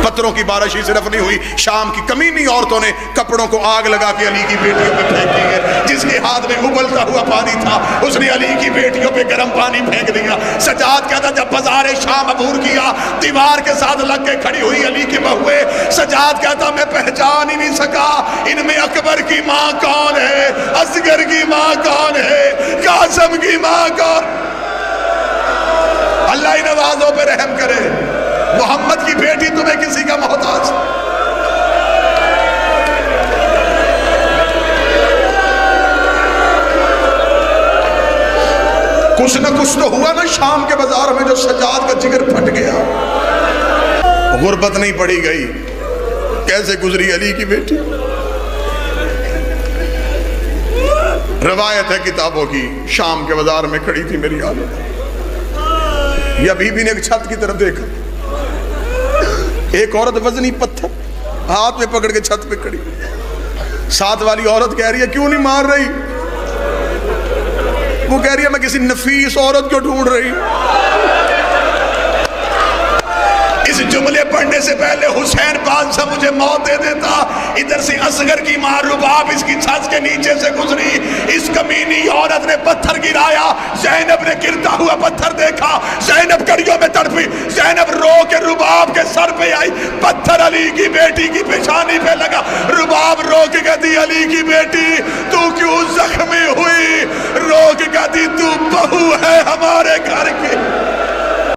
پتھروں کی بارش ہی صرف نہیں ہوئی، شام کی کمینی عورتوں نے کپڑوں کو آگ لگا کے علی کی بیٹیوں پہ پھینکی ہے۔ جس کے ہاتھ میں ابلتا ہوا پانی تھا اس نے علی کی بیٹیوں پہ گرم پانی پھینک دیا۔ سجاد کہتا جب بازار شام عبور کیا، دیوار کے ساتھ لگ کے کھڑی ہوئی علی کی بہویں، سجاد کہتا میں پہچان ہی نہیں سکا ان میں اکبر کی ماں کون ہے، اصغر کی ماں کون ہے، قاسم کی ماں کون۔ اللہ ان نوازوں پہ رحم کرے۔ محمد کی بیٹی تمہیں کسی کا محتاج؟ کچھ نہ کچھ تو ہوا نا شام کے بازار میں جو سجاد کا جگر پھٹ گیا۔ غربت نہیں پڑی گئی، کیسے گزری علی کی بیٹی؟ روایت ہے کتابوں کی، شام کے بازار میں کھڑی تھی میری عالم، یا بی بی نے ایک چھت کی طرف دیکھا، ایک عورت وزنی پتھر ہاتھ میں پکڑ کے چھت پہ کھڑی، ساتھ والی عورت کہہ رہی ہے کیوں نہیں مار رہی؟ وہ کہہ رہی ہے میں کسی نفیس عورت کو ڈھونڈ رہی۔ اس جملے پڑھنے سے پہلے حسین بادشاہ مجھے موت دے دیتا۔ ادھر سے اصغر کی ماں رباب اس کی چھت کے نیچے سے گزری، اس کمینی عورت نے پتھر گرایا، زینب نے گرتا ہوا پتھر دیکھا، زینب کڑیوں میں تڑپی، زینب رو کے رباب کے سر پہ آئی، پتھر علی کی بیٹی کی پیشانی پہ لگا، رباب رو کے کہتی علی کی بیٹی تو کیوں زخمی ہوئی؟ رو کے کہتی تو بہو ہے ہمارے گھر کی۔